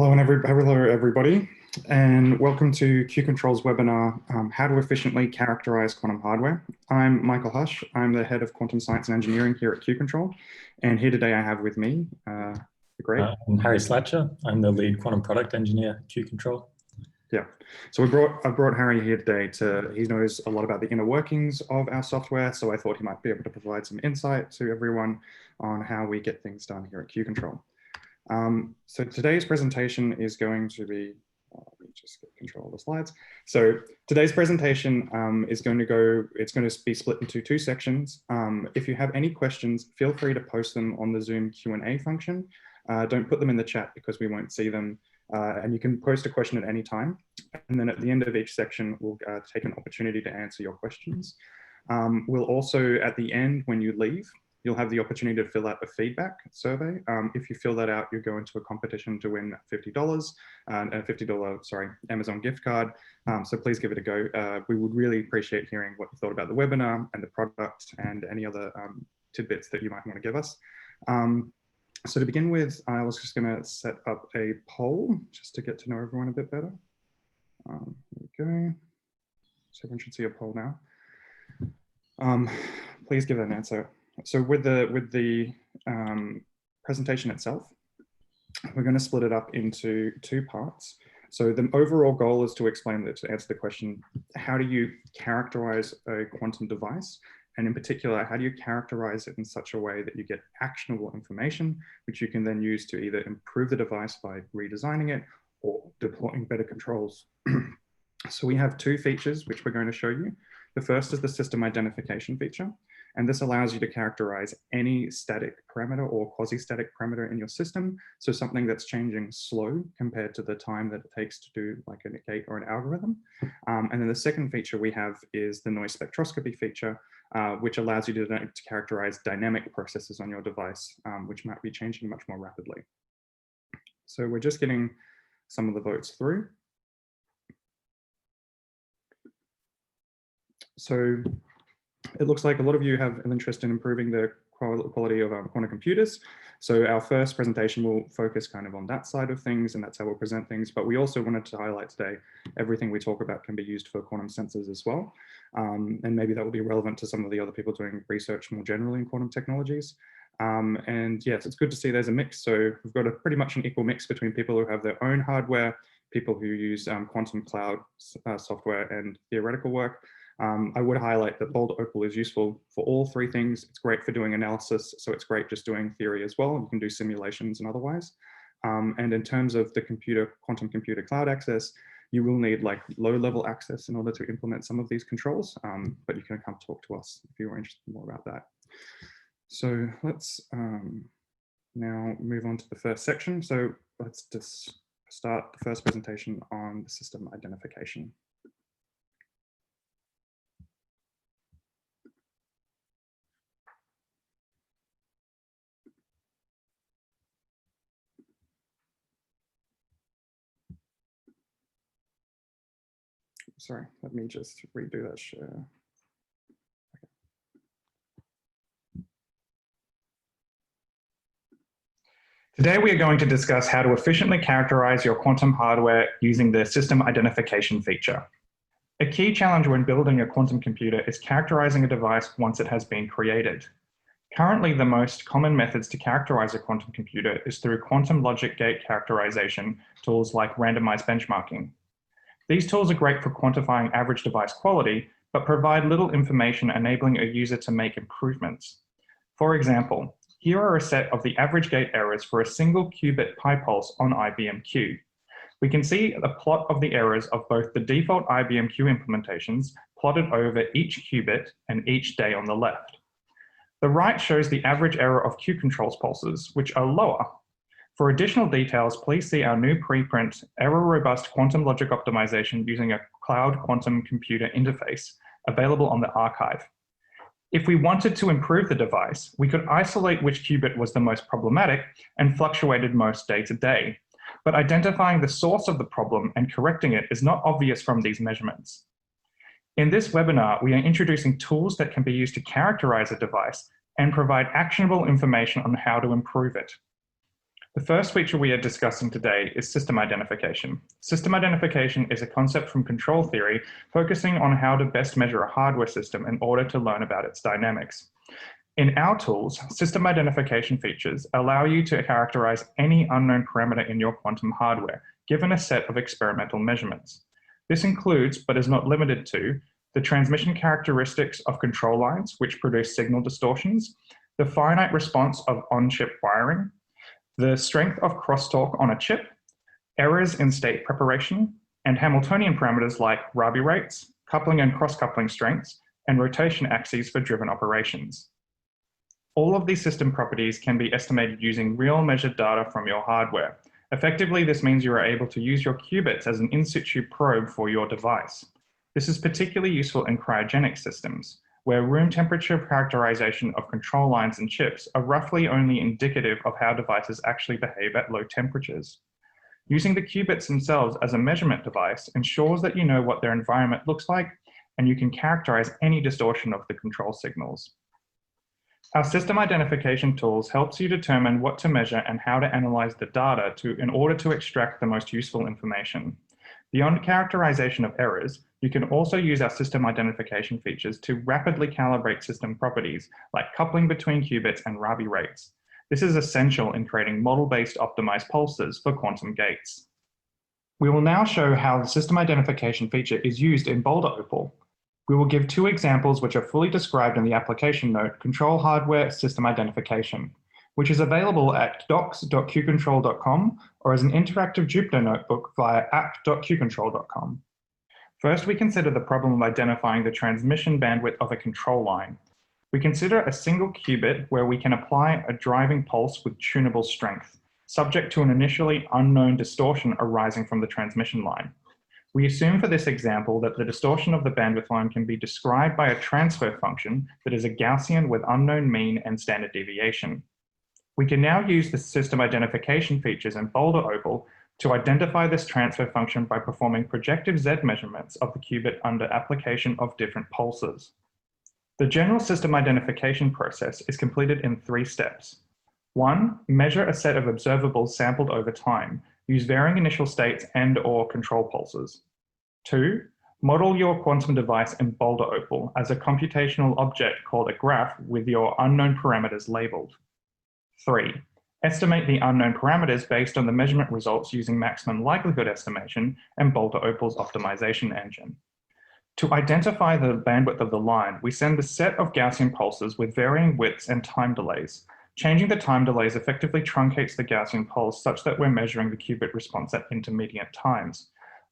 Hello, everybody, and welcome to Q-CTRL's webinar, How to Efficiently Characterize Quantum Hardware. I'm Michael Hush. I'm the Head of Quantum Science and Engineering here at Q-CTRL, and here today I have with me the great... I'm Harry Slatyer. I'm the lead quantum product engineer at Q-CTRL. Yeah, so I brought Harry here today he knows a lot about the inner workings of our software, so I thought he might be able to provide some insight to everyone on how we get things done here at Q-CTRL. So today's presentation is going to be, let me just get control of the slides. So today's presentation it's going to be split into two sections. If you have any questions, feel free to post them on the Zoom Q&A function. Don't put them in the chat because we won't see them. And you can post a question at any time. And then at the end of each section, we'll take an opportunity to answer your questions. We'll also, at the end, when you leave, you'll have the opportunity to fill out a feedback survey. If you fill that out, you go into a competition to win $50, a $50, Amazon gift card. So please give it a go. We would really appreciate hearing what you thought about the webinar and the product and any other tidbits that you might want to give us. So to begin with, I was just going to set up a poll just to get to know everyone a bit better. There we go. So everyone should see a poll now. Please give an answer. So with the presentation itself, we're going to split it up into two parts. So the overall goal is to answer the question, how do you characterize a quantum device? And in particular, how do you characterize it in such a way that you get actionable information, which you can then use to either improve the device by redesigning it or deploying better controls. So we have two features which we're going to show you. The first is the system identification feature. And this allows you to characterize any static parameter or quasi-static parameter in your system. So something that's changing slow compared to the time that it takes to do like a gate or an algorithm. And then the second feature we have is the noise spectroscopy feature, which allows you to characterize dynamic processes on your device, which might be changing much more rapidly. So we're just getting some of the votes through. So it looks like a lot of you have an interest in improving the quality of quantum computers. So our first presentation will focus kind of on that side of things, and that's how we'll present things. But we also wanted to highlight today, everything we talk about can be used for quantum sensors as well. And maybe that will be relevant to some of the other people doing research more generally in quantum technologies. And yes, it's good to see there's a mix. So we've got pretty much an equal mix between people who have their own hardware, people who use quantum cloud software and theoretical work. I would highlight that BOULDER OPAL is useful for all three things. It's great for doing analysis, so it's great just doing theory as well. You can do simulations and otherwise. And in terms of the quantum computer cloud access, you will need like low-level access in order to implement some of these controls, but you can come talk to us if you're interested in more about that. So let's now move on to the first section. So let's just start the first presentation on the system identification. Sorry, let me just redo that share. Okay. Today we are going to discuss how to efficiently characterize your quantum hardware using the system identification feature. A key challenge when building a quantum computer is characterizing a device once it has been created. Currently, the most common methods to characterize a quantum computer is through quantum logic gate characterization tools like randomized benchmarking. These tools are great for quantifying average device quality, but provide little information enabling a user to make improvements. For example, here are a set of the average gate errors for a single qubit pi pulse on IBM Q. We can see a plot of the errors of both the default IBM Q implementations plotted over each qubit and each day on the left. The right shows the average error of Q-CTRL's pulses, which are lower. For additional details, please see our new preprint error-robust quantum logic optimization using a cloud quantum computer interface available on the archive. If we wanted to improve the device, we could isolate which qubit was the most problematic and fluctuated most day to day. But identifying the source of the problem and correcting it is not obvious from these measurements. In this webinar, we are introducing tools that can be used to characterize a device and provide actionable information on how to improve it. The first feature we are discussing today is system identification. System identification is a concept from control theory focusing on how to best measure a hardware system in order to learn about its dynamics. In our tools, system identification features allow you to characterize any unknown parameter in your quantum hardware, given a set of experimental measurements. This includes, but is not limited to, the transmission characteristics of control lines, which produce signal distortions, the finite response of on-chip wiring, the strength of crosstalk on a chip, errors in state preparation, and Hamiltonian parameters like Rabi rates, coupling and cross-coupling strengths, and rotation axes for driven operations. All of these system properties can be estimated using real measured data from your hardware. Effectively, this means you are able to use your qubits as an in situ probe for your device. This is particularly useful in cryogenic systems, where room temperature characterization of control lines and chips are roughly only indicative of how devices actually behave at low temperatures. Using the qubits themselves as a measurement device ensures that you know what their environment looks like, and you can characterize any distortion of the control signals. Our system identification tools helps you determine what to measure and how to analyze the data in order to extract the most useful information. Beyond characterization of errors, you can also use our system identification features to rapidly calibrate system properties like coupling between qubits and Rabi rates. This is essential in creating model-based optimized pulses for quantum gates. We will now show how the system identification feature is used in BOULDER OPAL. We will give two examples which are fully described in the application note, Control Hardware System Identification, which is available at docs.qcontrol.com or as an interactive Jupyter notebook via app.qcontrol.com. First, we consider the problem of identifying the transmission bandwidth of a control line. We consider a single qubit where we can apply a driving pulse with tunable strength, subject to an initially unknown distortion arising from the transmission line. We assume for this example that the distortion of the bandwidth line can be described by a transfer function that is a Gaussian with unknown mean and standard deviation. We can now use the system identification features in BOULDER OPAL to identify this transfer function by performing projective Z measurements of the qubit under application of different pulses. The general system identification process is completed in 3 steps. 1, measure a set of observables sampled over time. Use varying initial states and/or control pulses. 2, model your quantum device in BOULDER OPAL as a computational object called a graph with your unknown parameters labeled. 3, estimate the unknown parameters based on the measurement results using maximum likelihood estimation and BOULDER OPAL's optimization engine. To identify the bandwidth of the line, we send a set of Gaussian pulses with varying widths and time delays. Changing the time delays effectively truncates the Gaussian pulse such that we're measuring the qubit response at intermediate times.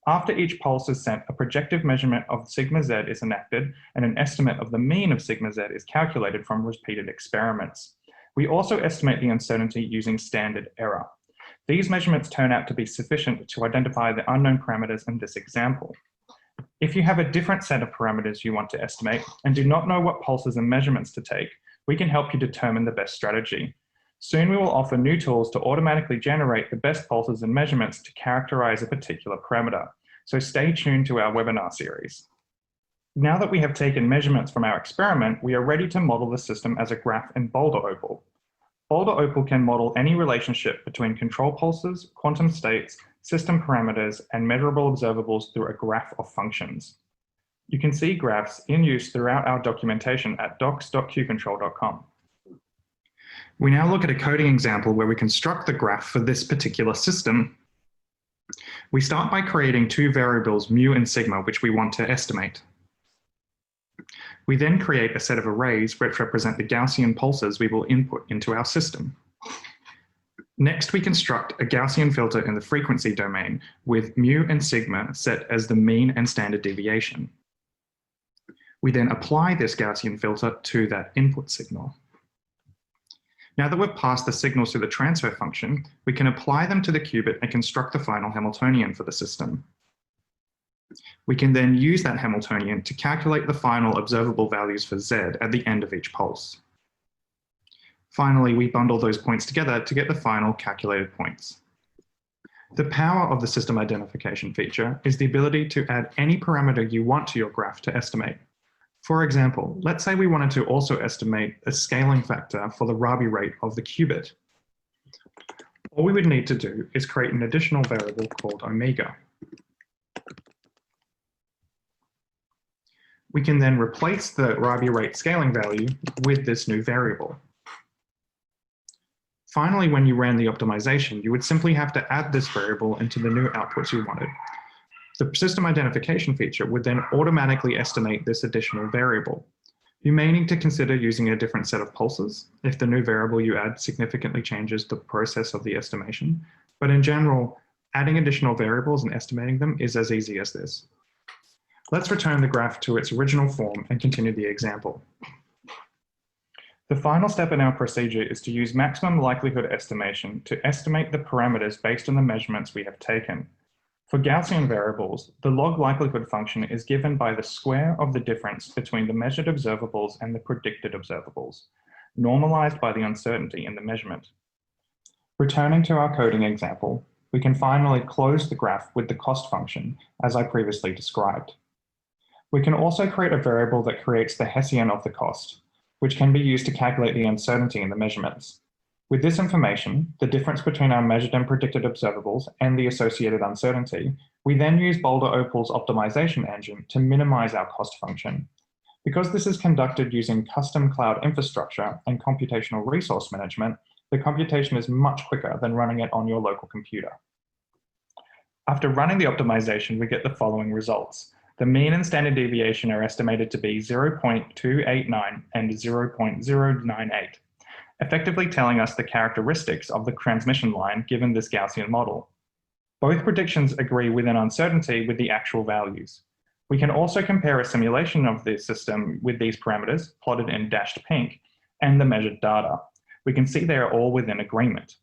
After each pulse is sent, a projective measurement of sigma z is enacted and an estimate of the mean of sigma z is calculated from repeated experiments. We also estimate the uncertainty using standard error. These measurements turn out to be sufficient to identify the unknown parameters in this example. If you have a different set of parameters you want to estimate and do not know what pulses and measurements to take, we can help you determine the best strategy. Soon we will offer new tools to automatically generate the best pulses and measurements to characterize a particular parameter. So stay tuned to our webinar series. Now that we have taken measurements from our experiment, we are ready to model the system as a graph in BOULDER OPAL. BOULDER OPAL can model any relationship between control pulses, quantum states, system parameters, and measurable observables through a graph of functions. You can see graphs in use throughout our documentation at docs.qcontrol.com. We now look at a coding example where we construct the graph for this particular system. We start by creating 2 variables, mu and sigma, which we want to estimate. We then create a set of arrays which represent the Gaussian pulses we will input into our system. Next, we construct a Gaussian filter in the frequency domain with mu and sigma set as the mean and standard deviation. We then apply this Gaussian filter to that input signal. Now that we've passed the signals through the transfer function, we can apply them to the qubit and construct the final Hamiltonian for the system. We can then use that Hamiltonian to calculate the final observable values for Z at the end of each pulse. Finally, we bundle those points together to get the final calculated points. The power of the system identification feature is the ability to add any parameter you want to your graph to estimate. For example, let's say we wanted to also estimate a scaling factor for the Rabi rate of the qubit. All we would need to do is create an additional variable called omega. We can then replace the Rabi rate scaling value with this new variable. Finally, when you ran the optimization, you would simply have to add this variable into the new outputs you wanted. The system identification feature would then automatically estimate this additional variable. You may need to consider using a different set of pulses if the new variable you add significantly changes the process of the estimation, but in general, adding additional variables and estimating them is as easy as this. Let's return the graph to its original form and continue the example. The final step in our procedure is to use maximum likelihood estimation to estimate the parameters based on the measurements we have taken. For Gaussian variables, the log likelihood function is given by the square of the difference between the measured observables and the predicted observables, normalized by the uncertainty in the measurement. Returning to our coding example, we can finally close the graph with the cost function, as I previously described. We can also create a variable that creates the Hessian of the cost, which can be used to calculate the uncertainty in the measurements. With this information, the difference between our measured and predicted observables and the associated uncertainty, we then use BOULDER OPAL's optimization engine to minimize our cost function. Because this is conducted using custom cloud infrastructure and computational resource management, the computation is much quicker than running it on your local computer. After running the optimization, we get the following results. The mean and standard deviation are estimated to be 0.289 and 0.098, effectively telling us the characteristics of the transmission line given this Gaussian model. Both predictions agree with an uncertainty with the actual values. We can also compare a simulation of the system with these parameters, plotted in dashed pink, and the measured data. We can see they are all within agreement.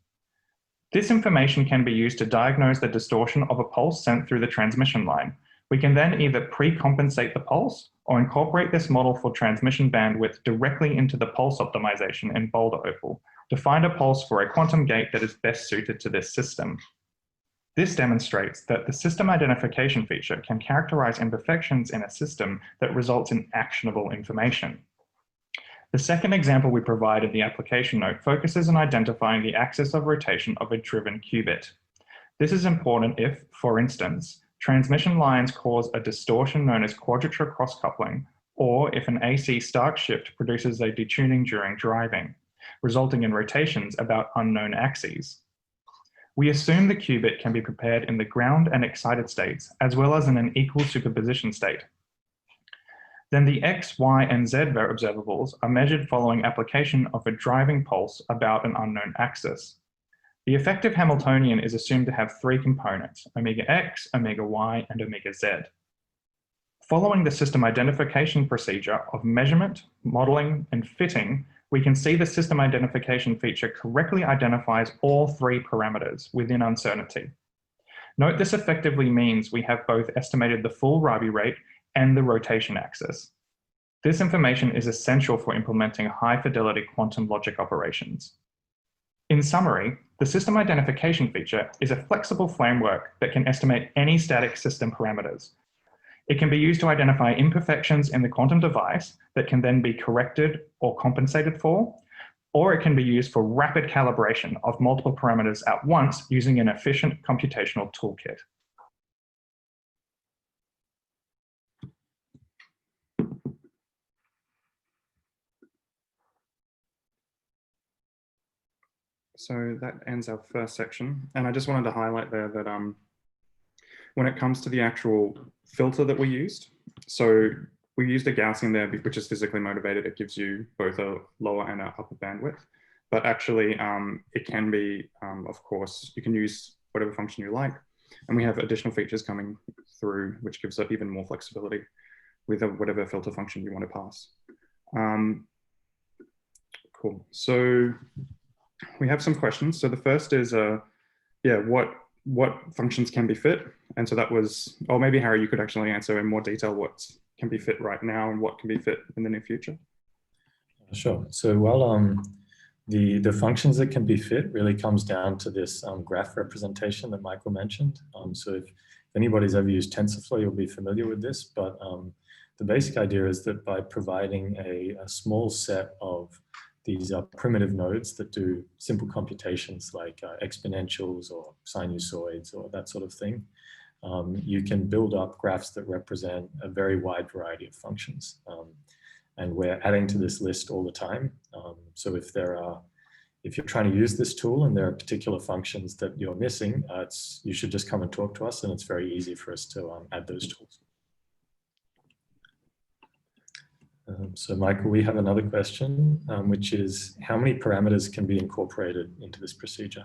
This information can be used to diagnose the distortion of a pulse sent through the transmission line. We can then either pre-compensate the pulse or incorporate this model for transmission bandwidth directly into the pulse optimization in BOULDER OPAL to find a pulse for a quantum gate that is best suited to this system. This demonstrates that the system identification feature can characterize imperfections in a system that results in actionable information. The second example we provide in the application note focuses on identifying the axis of rotation of a driven qubit. This is important if, for instance, transmission lines cause a distortion known as quadrature cross-coupling, or if an AC Stark shift produces a detuning during driving, resulting in rotations about unknown axes. We assume the qubit can be prepared in the ground and excited states, as well as in an equal superposition state. Then the X, Y, and Z observables are measured following application of a driving pulse about an unknown axis. The effective Hamiltonian is assumed to have three components, omega X, omega Y, and omega Z. Following the system identification procedure of measurement, modeling, and fitting, we can see the system identification feature correctly identifies all three parameters within uncertainty. Note this effectively means we have both estimated the full Rabi rate and the rotation axis. This information is essential for implementing high-fidelity quantum logic operations. In summary, the system identification feature is a flexible framework that can estimate any static system parameters. It can be used to identify imperfections in the quantum device that can then be corrected or compensated for, or it can be used for rapid calibration of multiple parameters at once using an efficient computational toolkit. So that ends our first section. And I just wanted to highlight there that when it comes to the actual filter that we used, so we used a Gaussian there, which is physically motivated. It gives you both a lower and an upper bandwidth. But actually, it can be, of course, you can use whatever function you like. And we have additional features coming through, which gives up even more flexibility with whatever filter function you want to pass. Cool. So we have some questions. So the first is, what functions can be fit? And so that was, or maybe Harry, you could actually answer in more detail what can be fit right now and what can be fit in the near future. Sure. So while the functions that can be fit really comes down to this graph representation that Michael mentioned. So if anybody's ever used TensorFlow, you'll be familiar with this, but the basic idea is that by providing a small set of these are primitive nodes that do simple computations like exponentials or sinusoids or that sort of thing. You can build up graphs that represent a very wide variety of functions. And we're adding to this list all the time. So if you're trying to use this tool and there are particular functions that you're missing, you should just come and talk to us, and it's very easy for us to add those tools. So Michael, we have another question, which is how many parameters can be incorporated into this procedure?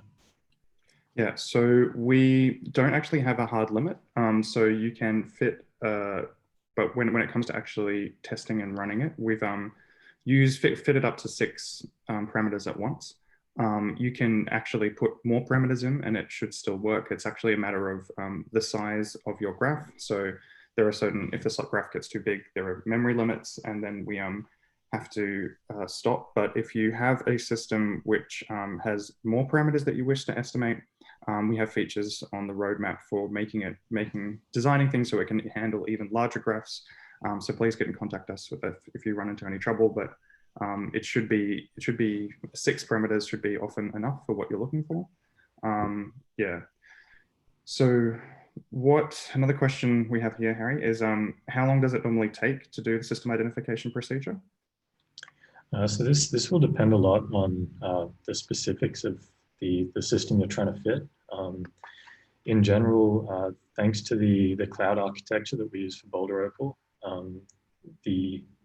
Yeah, so we don't actually have a hard limit. So you can fit, but when it comes to actually testing and running it, we've fitted up to 6 parameters at once. You can actually put more parameters in and it should still work. It's actually a matter of the size of your graph. So there are certain, if the graph gets too big, there are memory limits, and then we have to stop. But if you have a system which has more parameters that you wish to estimate, we have features on the roadmap for designing things so it can handle even larger graphs. So please get in contact us with if you run into any trouble. But it should be 6 parameters should be often enough for what you're looking for. Yeah. So another question we have here, Harry, is how long does it normally take to do the system identification procedure? So this will depend a lot on the specifics of the system you're trying to fit. In general, thanks to the cloud architecture that we use for BOULDER OPAL,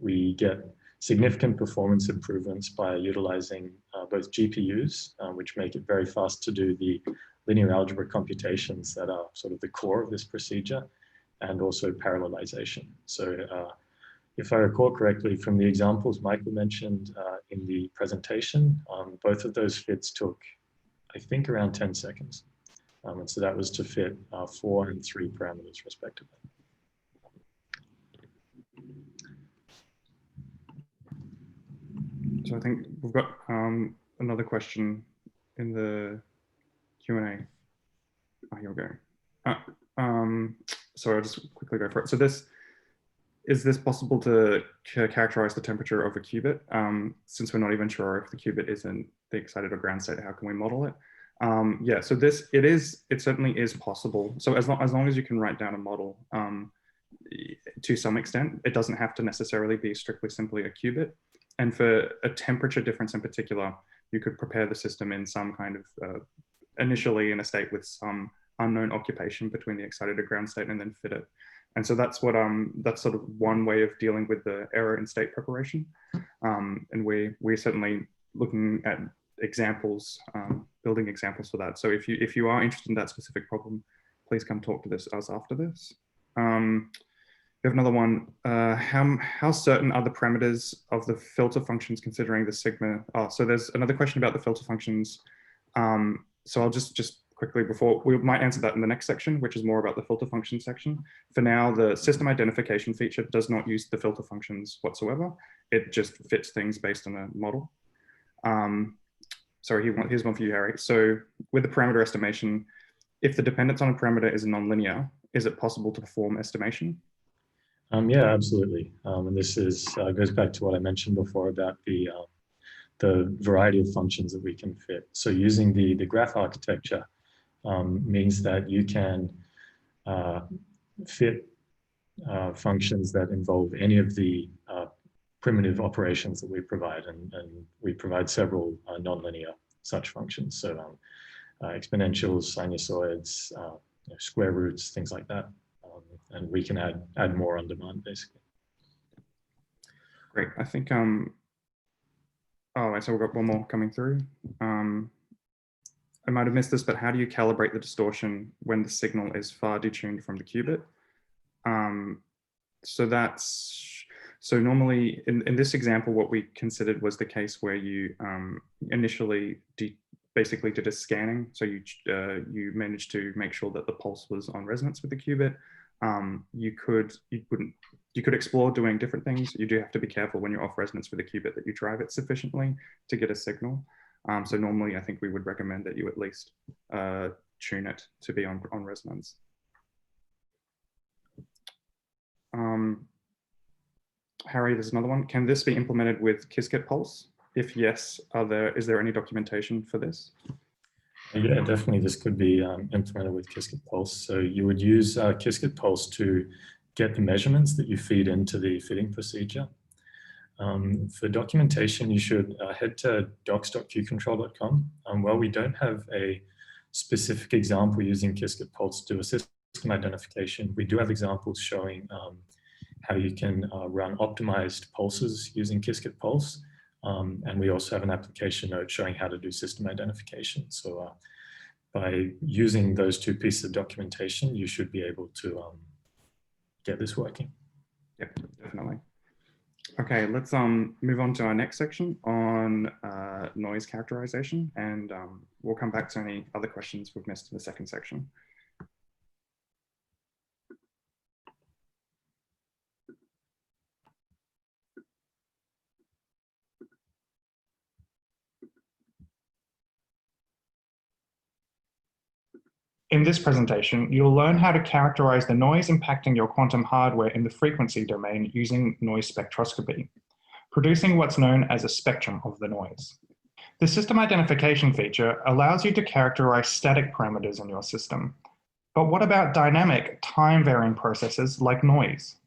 we get significant performance improvements by utilizing both GPUs, which make it very fast to do the linear algebra computations that are sort of the core of this procedure, and also parallelization. So if I recall correctly from the examples Michael mentioned in the presentation, both of those fits took, I think, around 10 seconds. And so that was to fit 4 and 3 parameters respectively. So I think we've got another question in the Q&A. Oh, here we go. So I'll just quickly go for it. So is this possible to characterize the temperature of a qubit? Since we're not even sure if the qubit isn't the excited or ground state, how can we model it? Yeah, so it certainly is possible. So as long as you can write down a model to some extent, it doesn't have to necessarily be strictly simply a qubit. And for a temperature difference in particular, you could prepare the system in some kind of, initially in a state with some unknown occupation between the excited or ground state, and then fit it. And so that's sort of one way of dealing with the error in state preparation. And we're certainly looking at examples, building examples for that. So if you are interested in that specific problem, please come talk to us after this. We have another one. How certain are the parameters of the filter functions considering the sigma? Oh, so there's another question about the filter functions. So I'll just quickly, we might answer that in the next section, which is more about the filter function section. For now, the system identification feature does not use the filter functions whatsoever. It just fits things based on a model. Sorry, here's one for you, Harry. So with the parameter estimation, if the dependence on a parameter is nonlinear, is it possible to perform estimation? Yeah, absolutely. And this goes back to what I mentioned before about the variety of functions that we can fit. So using the graph architecture means that you can fit functions that involve any of the primitive operations that we provide, and we provide several nonlinear such functions. So exponentials, sinusoids, square roots, things like that. And we can add more on demand, basically. Great. I think, oh, so we've got one more coming through. I might have missed this, but how do you calibrate the distortion when the signal is far detuned from the qubit? So normally in this example, what we considered was the case where you initially basically did a scanning. So you managed to make sure that the pulse was on resonance with the qubit. You could explore doing different things. You do have to be careful when you're off resonance with a qubit that you drive it sufficiently to get a signal. So normally I think we would recommend that you at least tune it to be on resonance. Harry, there's another one. Can this be implemented with Qiskit pulse? If yes, is there any documentation for this? Yeah, definitely this could be implemented with Qiskit Pulse. So you would use Qiskit Pulse to get the measurements that you feed into the fitting procedure. For documentation, you should head to docs.qcontrol.com. While we don't have a specific example using Qiskit Pulse to do a system identification, we do have examples showing how you can run optimized pulses using Qiskit Pulse. And we also have an application note showing how to do system identification. So by using those two pieces of documentation, you should be able to get this working. Yep, definitely. Okay, let's move on to our next section on noise characterization, and we'll come back to any other questions we've missed in the second section. In this presentation, you'll learn how to characterize the noise impacting your quantum hardware in the frequency domain using noise spectroscopy, producing what's known as a spectrum of the noise. The system identification feature allows you to characterize static parameters in your system. But what about dynamic, time-varying processes like noise?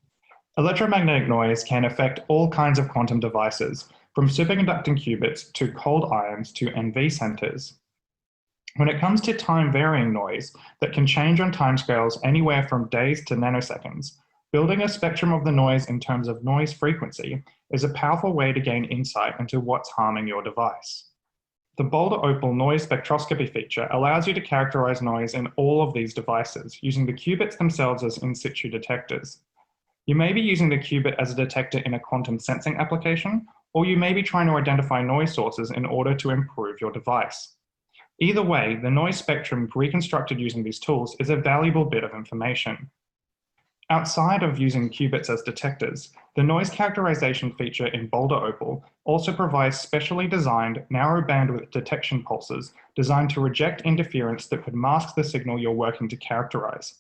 Electromagnetic noise can affect all kinds of quantum devices, from superconducting qubits to cold ions to NV centers. When it comes to time-varying noise that can change on timescales anywhere from days to nanoseconds, building a spectrum of the noise in terms of noise frequency is a powerful way to gain insight into what's harming your device. The BOULDER OPAL noise spectroscopy feature allows you to characterize noise in all of these devices using the qubits themselves as in situ detectors. You may be using the qubit as a detector in a quantum sensing application, or you may be trying to identify noise sources in order to improve your device. Either way, the noise spectrum reconstructed using these tools is a valuable bit of information. Outside of using qubits as detectors, the noise characterization feature in BOULDER OPAL also provides specially designed narrow bandwidth detection pulses designed to reject interference that could mask the signal you're working to characterize.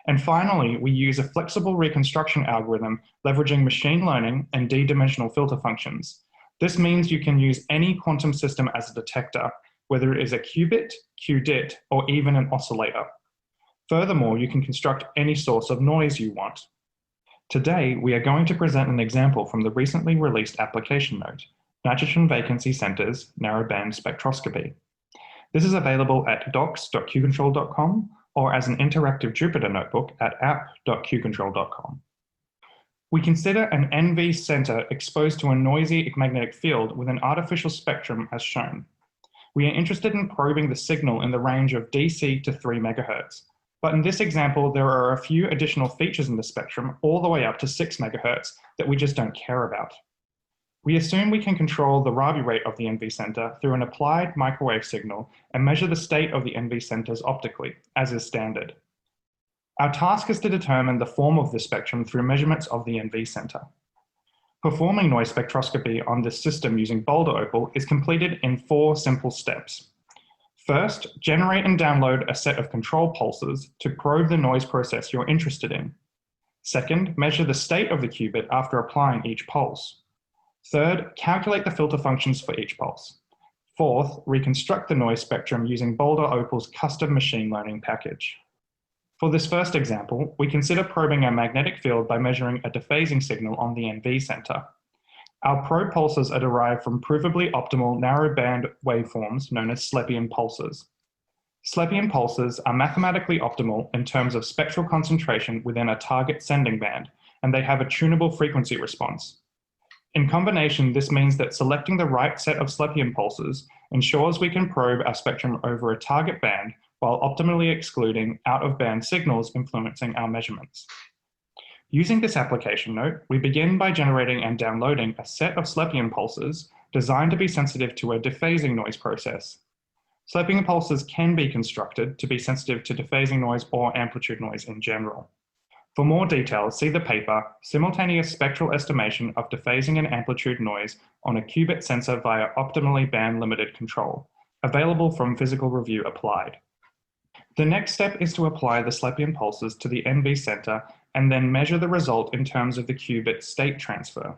And finally, we use a flexible reconstruction algorithm leveraging machine learning and d-dimensional filter functions. This means you can use any quantum system as a detector, whether it is a qubit, QDIT, or even an oscillator. Furthermore, you can construct any source of noise you want. Today, we are going to present an example from the recently released application note, Nitrogen Vacancy Centers Narrowband Spectroscopy. This is available at docs.qcontrol.com or as an interactive Jupyter notebook at app.qcontrol.com. We consider an NV center exposed to a noisy magnetic field with an artificial spectrum as shown. We are interested in probing the signal in the range of DC to 3 MHz. But in this example, there are a few additional features in the spectrum all the way up to 6 MHz that we just don't care about. We assume we can control the Rabi rate of the NV center through an applied microwave signal and measure the state of the NV centers optically, as is standard. Our task is to determine the form of the spectrum through measurements of the NV center. Performing noise spectroscopy on this system using BOULDER OPAL is completed in 4 simple steps. First, generate and download a set of control pulses to probe the noise process you're interested in. Second, measure the state of the qubit after applying each pulse. Third, calculate the filter functions for each pulse. Fourth, reconstruct the noise spectrum using BOULDER OPAL's custom machine learning package. For this first example, we consider probing a magnetic field by measuring a dephasing signal on the NV center. Our probe pulses are derived from provably optimal narrow-band waveforms known as SLEPIAN pulses. SLEPIAN pulses are mathematically optimal in terms of spectral concentration within a target sending band, and they have a tunable frequency response. In combination, this means that selecting the right set of SLEPIAN pulses ensures we can probe our spectrum over a target band while optimally excluding out-of-band signals influencing our measurements. Using this application note, we begin by generating and downloading a set of SLEPIAN pulses designed to be sensitive to a dephasing noise process. SLEPIAN pulses can be constructed to be sensitive to dephasing noise or amplitude noise in general. For more details, see the paper, Simultaneous Spectral Estimation of Dephasing and Amplitude Noise on a Qubit Sensor via Optimally Band-Limited Control, available from Physical Review Applied. The next step is to apply the SLEPIAN pulses to the NV center and then measure the result in terms of the qubit state transfer.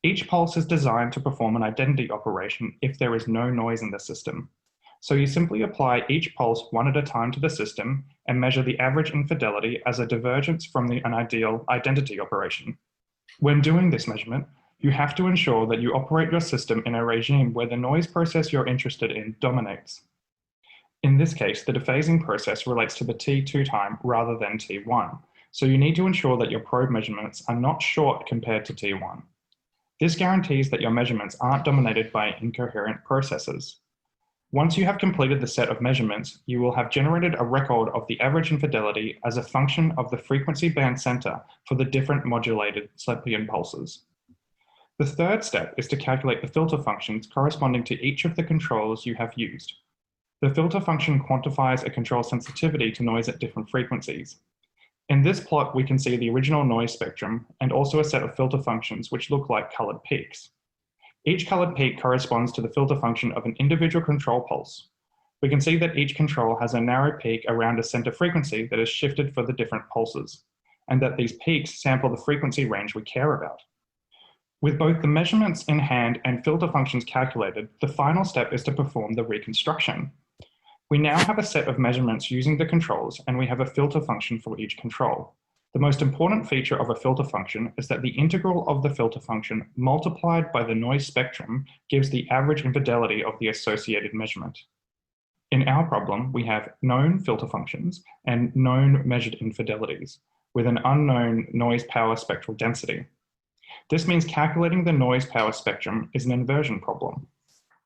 Each pulse is designed to perform an identity operation if there is no noise in the system. So you simply apply each pulse one at a time to the system and measure the average infidelity as a divergence from an ideal identity operation. When doing this measurement, you have to ensure that you operate your system in a regime where the noise process you're interested in dominates. In this case, the dephasing process relates to the T2 time rather than T1, so you need to ensure that your probe measurements are not short compared to T1. This guarantees that your measurements aren't dominated by incoherent processes. Once you have completed the set of measurements, you will have generated a record of the average infidelity as a function of the frequency band center for the different modulated SLEPIAN pulses. The third step is to calculate the filter functions corresponding to each of the controls you have used. The filter function quantifies a control sensitivity to noise at different frequencies. In this plot, we can see the original noise spectrum and also a set of filter functions which look like colored peaks. Each colored peak corresponds to the filter function of an individual control pulse. We can see that each control has a narrow peak around a center frequency that is shifted for the different pulses, and that these peaks sample the frequency range we care about. With both the measurements in hand and filter functions calculated, the final step is to perform the reconstruction. We now have a set of measurements using the controls, and we have a filter function for each control. The most important feature of a filter function is that the integral of the filter function multiplied by the noise spectrum gives the average infidelity of the associated measurement. In our problem, we have known filter functions and known measured infidelities with an unknown noise power spectral density. This means calculating the noise power spectrum is an inversion problem.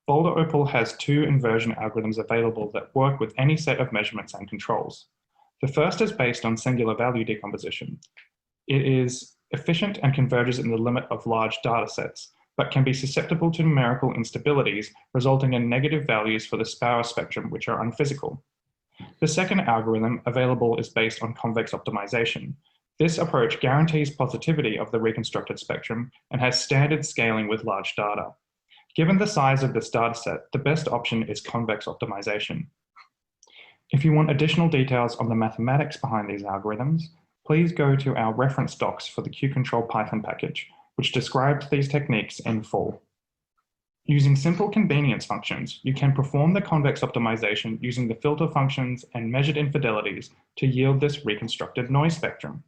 Boulder OPAL has two inversion algorithms available that work with any set of measurements and controls. The first is based on singular value decomposition. It is efficient and converges in the limit of large data sets, but can be susceptible to numerical instabilities, resulting in negative values for the power spectrum, which are unphysical. The second algorithm available is based on convex optimization. This approach guarantees positivity of the reconstructed spectrum and has standard scaling with large data. Given the size of this dataset, the best option is convex optimization. If you want additional details on the mathematics behind these algorithms, please go to our reference docs for the Q-CTRL Python package, which describes these techniques in full. Using simple convenience functions, you can perform the convex optimization using the filter functions and measured infidelities to yield this reconstructed noise spectrum.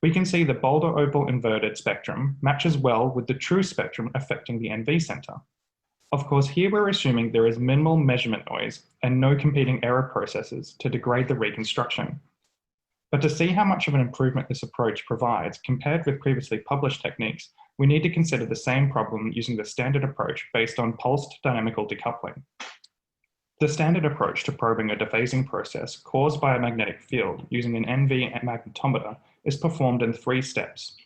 We can see the Boulder OPAL inverted spectrum matches well with the true spectrum affecting the NV center. Of course, here we're assuming there is minimal measurement noise and no competing error processes to degrade the reconstruction. But to see how much of an improvement this approach provides compared with previously published techniques, we need to consider the same problem using the standard approach based on pulsed dynamical decoupling. The standard approach to probing a dephasing process caused by a magnetic field using an NV magnetometer is performed in 3 steps.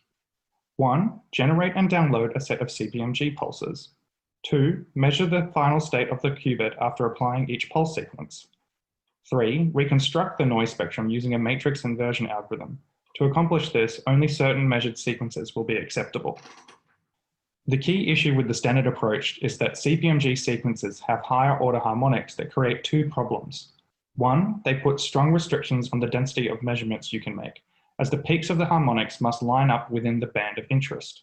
1. Generate and download a set of CPMG pulses. 2. Measure the final state of the qubit after applying each pulse sequence. 3. Reconstruct the noise spectrum using a matrix inversion algorithm. To accomplish this, only certain measured sequences will be acceptable. The key issue with the standard approach is that CPMG sequences have higher order harmonics that create 2 problems. 1. They put strong restrictions on the density of measurements you can make, as the peaks of the harmonics must line up within the band of interest.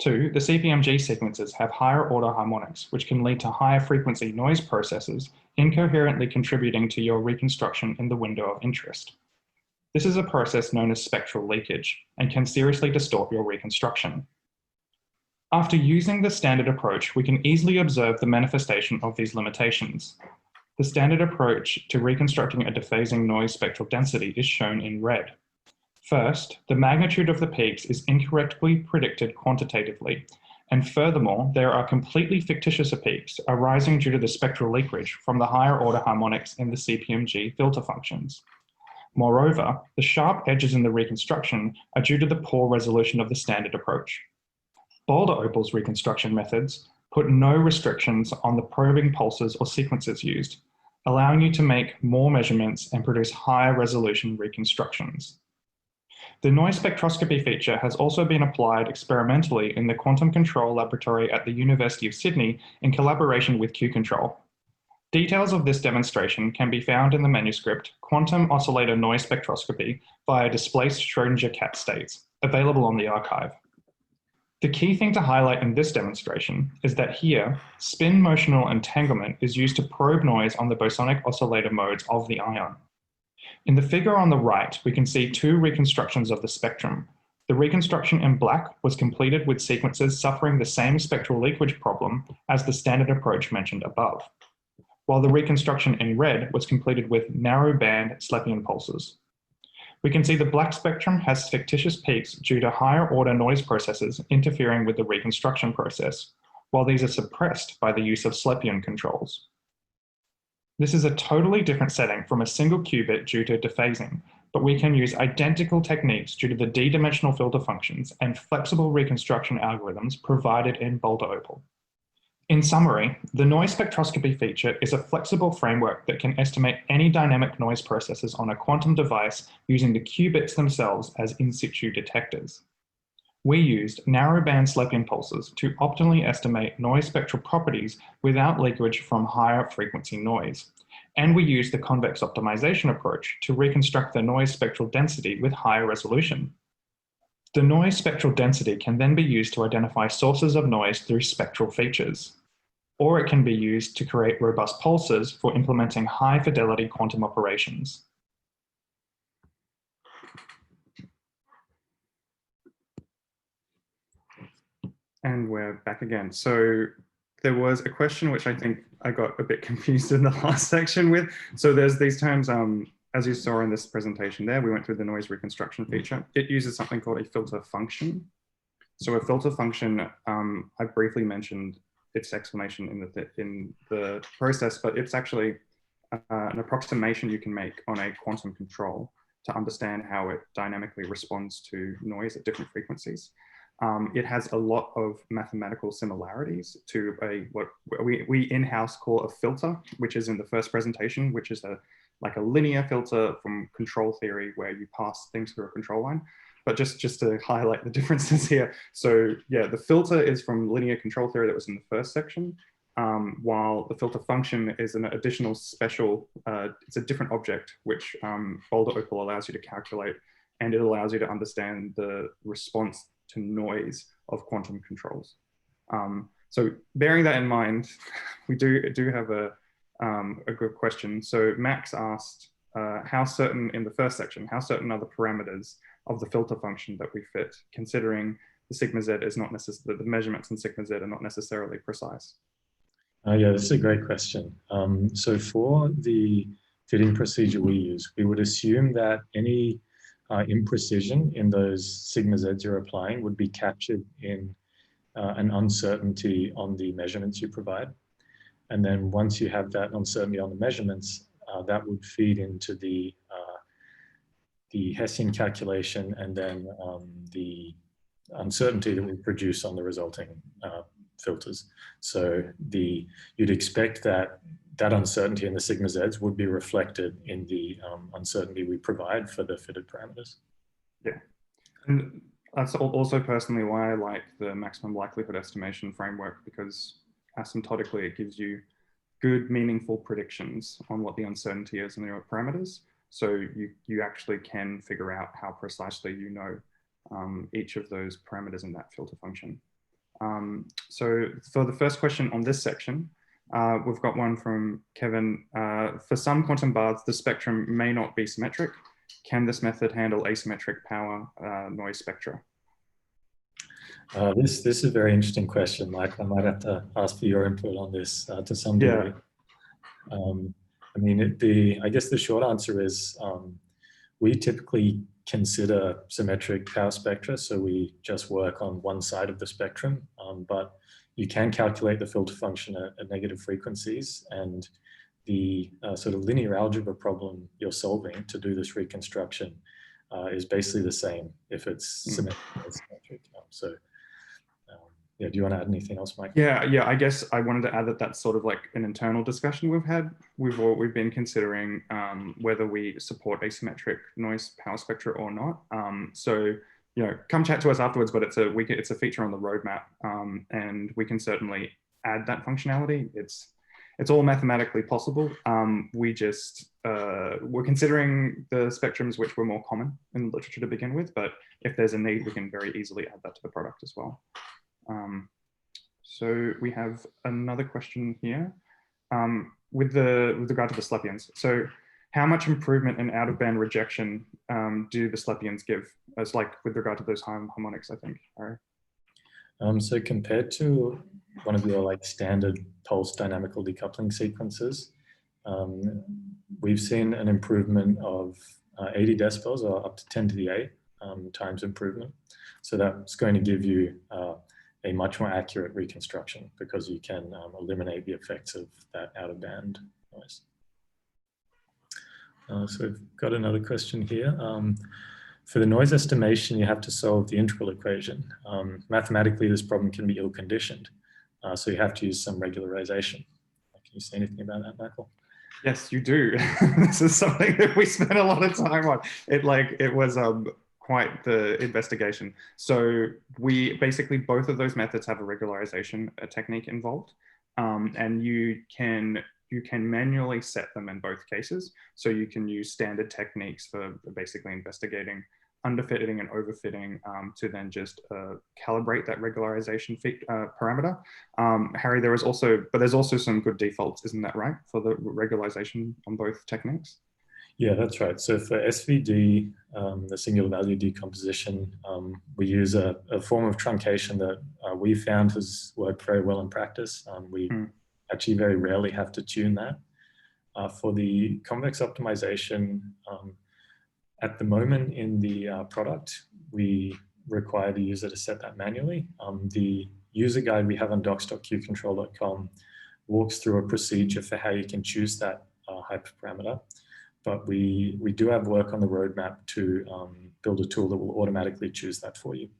2, the CPMG sequences have higher order harmonics, which can lead to higher frequency noise processes, incoherently contributing to your reconstruction in the window of interest. This is a process known as spectral leakage and can seriously distort your reconstruction. After using the standard approach, we can easily observe the manifestation of these limitations. The standard approach to reconstructing a dephasing noise spectral density is shown in red. First, the magnitude of the peaks is incorrectly predicted quantitatively, and furthermore, there are completely fictitious peaks arising due to the spectral leakage from the higher order harmonics in the CPMG filter functions. Moreover, the sharp edges in the reconstruction are due to the poor resolution of the standard approach. Boulder OPAL's reconstruction methods put no restrictions on the probing pulses or sequences used, allowing you to make more measurements and produce higher resolution reconstructions. The noise spectroscopy feature has also been applied experimentally in the Quantum Control Laboratory at the University of Sydney in collaboration with Q-CTRL. Details of this demonstration can be found in the manuscript Quantum Oscillator Noise Spectroscopy via Displaced Schrödinger Cat States, available on the archive. The key thing to highlight in this demonstration is that here, spin motional entanglement is used to probe noise on the bosonic oscillator modes of the ion. In the figure on the right, we can see two reconstructions of the spectrum. The reconstruction in black was completed with sequences suffering the same spectral leakage problem as the standard approach mentioned above, while the reconstruction in red was completed with narrow band SLEPIAN pulses. We can see the black spectrum has fictitious peaks due to higher order noise processes interfering with the reconstruction process, while these are suppressed by the use of SLEPIAN controls. This is a totally different setting from a single qubit due to dephasing, but we can use identical techniques due to the d-dimensional filter functions and flexible reconstruction algorithms provided in BOULDER OPAL. In summary, the noise spectroscopy feature is a flexible framework that can estimate any dynamic noise processes on a quantum device using the qubits themselves as in situ detectors. We used narrowband SLEPIAN pulses to optimally estimate noise spectral properties without leakage from higher frequency noise. And we used the convex optimization approach to reconstruct the noise spectral density with higher resolution. The noise spectral density can then be used to identify sources of noise through spectral features, or it can be used to create robust pulses for implementing high fidelity quantum operations. And we're back again. So there was a question which I think I got a bit confused in the last section with. So there's these terms, as you saw in this presentation there, we went through the noise reconstruction feature. It uses something called a filter function. So a filter function, I briefly mentioned its explanation in the process, but it's actually an approximation you can make on a quantum control to understand how it dynamically responds to noise at different frequencies. It has a lot of mathematical similarities to what we in-house call a filter, which is in the first presentation, which is like a linear filter from control theory where you pass things through a control line. But just to highlight the differences here. So yeah, the filter is from linear control theory that was in the first section, while the filter function is an additional special, it's a different object, which BOULDER OPAL allows you to calculate, and it allows you to understand the response to noise of quantum controls. So bearing that in mind, we do have a good question. So Max asked, how certain in the first section, how certain are the parameters of the filter function that we fit, considering the sigma z is not necessarily, the measurements in sigma z are not necessarily precise? Yeah, this is a great question. So for the fitting procedure we use, we would assume that any imprecision in those sigma z's you're applying would be captured in an uncertainty on the measurements you provide. And then once you have that uncertainty on the measurements, that would feed into the Hessian calculation and then the uncertainty that we produce on the resulting filters. So you'd expect that uncertainty in the sigma z's would be reflected in the uncertainty we provide for the fitted parameters. Yeah, and that's also personally why I like the maximum likelihood estimation framework, because asymptotically it gives you good, meaningful predictions on what the uncertainty is in your parameters. So you actually can figure out how precisely you know each of those parameters in that filter function. So for the first question on this section, we've got one from Kevin. For some quantum baths, the spectrum may not be symmetric. Can this method handle asymmetric power noise spectra? This is a very interesting question, Mike. I might have to ask for your input on this to some degree. Yeah. I mean, I guess the short answer is we typically consider symmetric power spectra, so we just work on one side of the spectrum, but you can calculate the filter function at negative frequencies, and the sort of linear algebra problem you're solving to do this reconstruction is basically the same if it's symmetric or symmetric. Yeah, do you want to add anything else, Mike? Yeah, I guess I wanted to add that that's sort of like an internal discussion we've had. We've been considering whether we support asymmetric noise power spectra or not. So, you know, come chat to us afterwards, but it's a feature on the roadmap, and we can certainly add that functionality. It's it's all mathematically possible. We just, we're considering the spectrums which were more common in the literature to begin with, but if there's a need, we can very easily add that to the product as well. So we have another question here with regard to the SLEPIANs. So how much improvement in out-of-band rejection do the SLEPIANs give, as like with regard to those harmonics, I think, Harry? So compared to one of your like standard pulse dynamical decoupling sequences, we've seen an improvement of 80 decibels, or up to 10 to the 8 times improvement. So that's going to give you a much more accurate reconstruction, because you can eliminate the effects of that out-of-band noise. So we've got another question here. For the noise estimation, you have to solve the integral equation. Mathematically, this problem can be ill-conditioned, so you have to use some regularization. Can you say anything about that, Michael? Yes, you do. This is something that we spent a lot of time on. It was quite the investigation. So we basically, both of those methods have a regularization technique involved, and you can manually set them in both cases. So you can use standard techniques for basically investigating underfitting and overfitting to then just calibrate that regularization parameter. Harry, there's also some good defaults, isn't that right, for the regularization on both techniques? Yeah, that's right. So for SVD, the singular value decomposition, we use a form of truncation that we found has worked very well in practice. We actually very rarely have to tune that. For the convex optimization, at the moment in the product, we require the user to set that manually. The user guide we have on docs.qcontrol.com walks through a procedure for how you can choose that hyperparameter. But we do have work on the roadmap to build a tool that will automatically choose that for you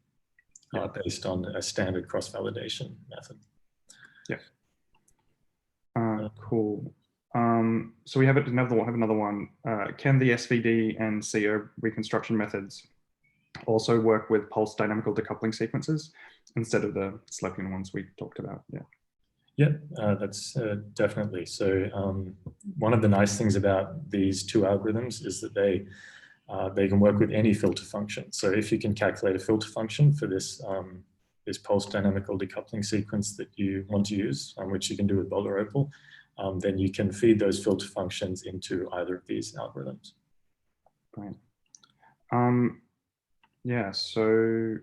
based on a standard cross-validation method. Yeah. Cool. So we have another one. Can the SVD and CO reconstruction methods also work with pulse dynamical decoupling sequences instead of the SLEPIAN ones we talked about? Yeah. Yeah, that's definitely. So one of the nice things about these two algorithms is that they can work with any filter function. So if you can calculate a filter function for this this pulse dynamical decoupling sequence that you want to use, which you can do with BOULDER OPAL, then you can feed those filter functions into either of these algorithms. Right. Yeah, so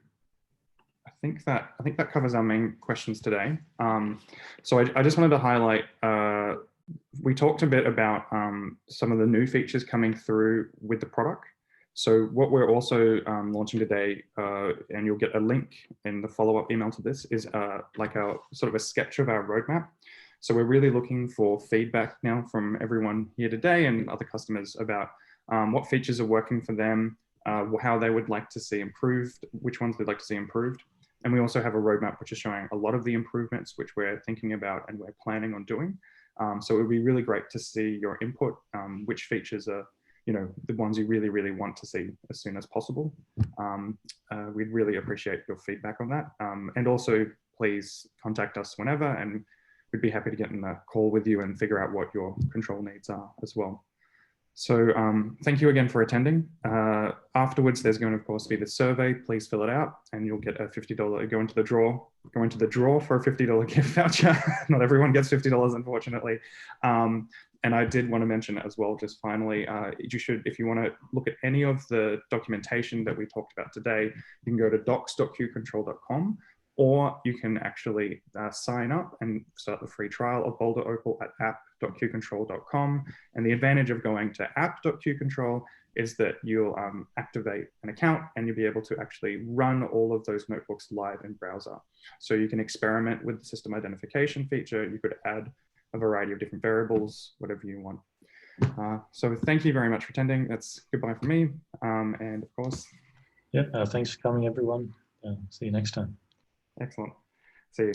I think that covers our main questions today. So I just wanted to highlight, we talked a bit about some of the new features coming through with the product. So what we're also launching today, and you'll get a link in the follow-up email to this, is like a sort of a sketch of our roadmap. So we're really looking for feedback now from everyone here today and other customers about what features are working for them, how they would like to see improved, which ones they'd like to see improved. And we also have a roadmap which is showing a lot of the improvements which we're thinking about and we're planning on doing. So it would be really great to see your input, which features are, you know, the ones you really, really want to see as soon as possible. We'd really appreciate your feedback on that. And also, please contact us whenever, and we'd be happy to get in a call with you and figure out what your control needs are as well. So thank you again for attending. Afterwards, there's going to, of course, be the survey. Please fill it out and you'll get a $50, go into the draw for a $50 gift voucher. Not everyone gets $50, unfortunately. And I did want to mention as well, just finally, you should, if you want to look at any of the documentation that we talked about today, you can go to docs.qcontrol.com, or you can actually sign up and start the free trial of BOULDER OPAL at app.qcontrol.com. And the advantage of going to app.qcontrol is that you'll activate an account and you'll be able to actually run all of those notebooks live in browser. So you can experiment with the system identification feature. You could add a variety of different variables, whatever you want. So thank you very much for attending. That's goodbye from me. And of course. Yeah, thanks for coming, everyone. See you next time. Excellent. See you.